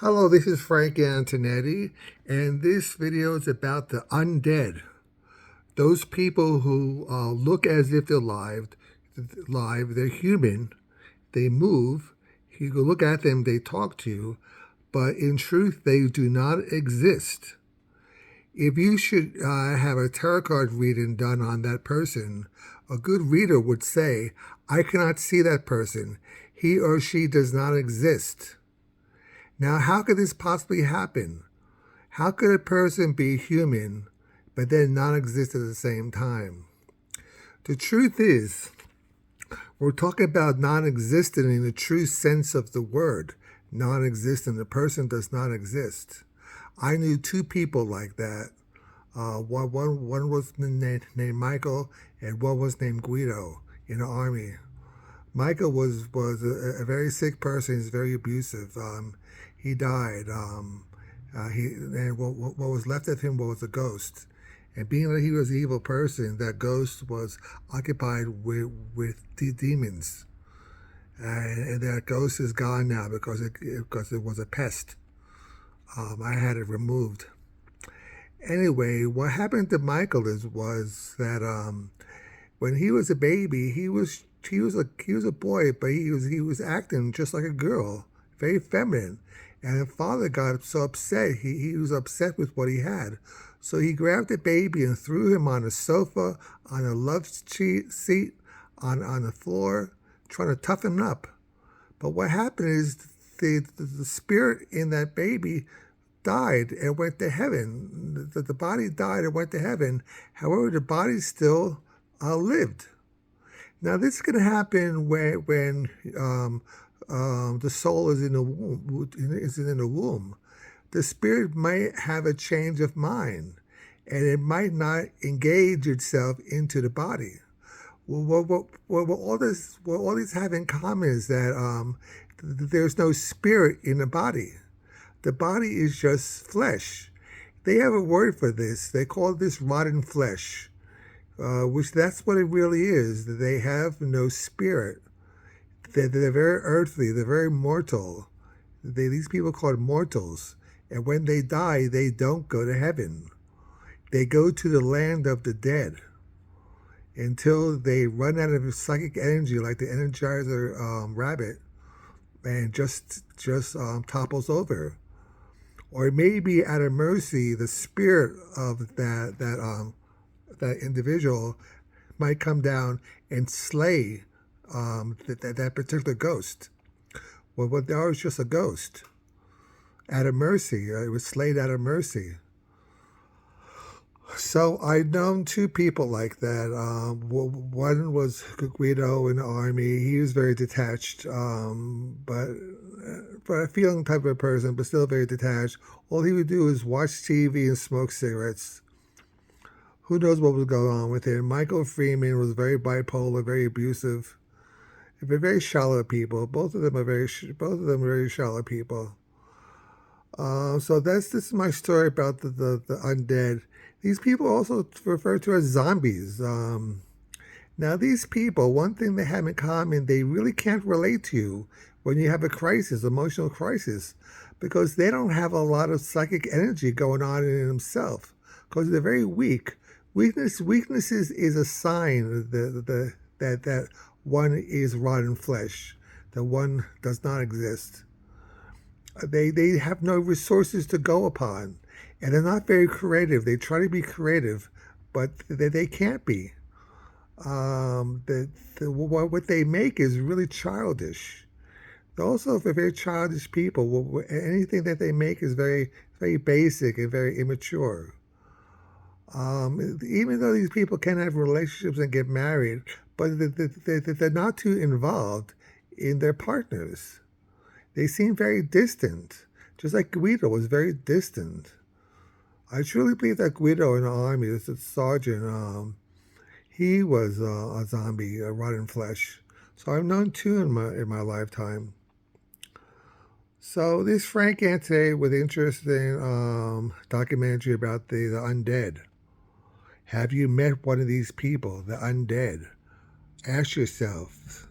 Hello, this is Frank Antonetti, and this video is about the undead. Those people who look as if they're they're human, they move, you can look at them, they talk to you, but in truth, they do not exist. If you should have a tarot card reading done on that person, a good reader would say, I cannot see that person. He or she does not exist. Now, how could this possibly happen? How could a person be human but then not exist at the same time? The truth is, we're talking about non-existent in the true sense of the word. Non-existent. The person does not exist. I knew two people like that. One was named Michael and one was named Guido in the army. Michael was a very sick person. He's very abusive. He died. What was left of him was a ghost. And being that he was an evil person, that ghost was occupied with demons. And that ghost is gone now because it was a pest. I had it removed. Anyway, what happened to Michael was that when he was a baby, he was a boy, but he was acting just like a girl, very feminine. And the father got so upset. He was upset with what he had. So he grabbed the baby and threw him on a sofa, on a love seat, on the floor, trying to toughen him up. But what happened is the spirit in that baby died and went to heaven. The body died and went to heaven. However, the body still lived. Now, this is going to happen when the soul is in the womb. The spirit might have a change of mind, and it might not engage itself into the body. What all these have in common is that there's no spirit in the body. The body is just flesh. They have a word for this. They call this rotten flesh, which that's what it really is. They have no spirit. They're very earthly. They're very mortal. These people are called mortals. And when they die, they don't go to heaven. They go to the land of the dead until they run out of psychic energy, like the Energizer rabbit, and just topples over. Or maybe out of mercy, the spirit of that individual might come down and slay that particular ghost. Well, that was just a ghost. Out of mercy. It was slayed out of mercy. So I've known two people like that. One was Guido in the army. He was very detached, but a feeling type of person, but still very detached. All he would do is watch TV and smoke cigarettes. Who knows what was going on with him? Michael Freeman was very bipolar, very abusive. They're very shallow people. Both of them are very shallow people. So this is my story about the undead. These people are also referred to as zombies. Now, these people, one thing they have in common, they really can't relate to you when you have a crisis, emotional crisis, because they don't have a lot of psychic energy going on in themselves, because they're very weak. Weaknesses is a sign that one is rotten flesh, that one does not exist. They have no resources to go upon, and they're not very creative. They try to be creative, but they can't be. What they make is really childish. They're also very childish people. Anything that they make is very basic and very immature. Even though these people can have relationships and get married, but they're not too involved in their partners. They seem very distant, just like Guido was very distant. I truly believe that Guido in the army, this sergeant, he was a zombie, a rotten flesh. So I've known two in my lifetime. So this Frank Ante with interesting documentary about the undead. Have you met one of these people, the undead? Ask yourself,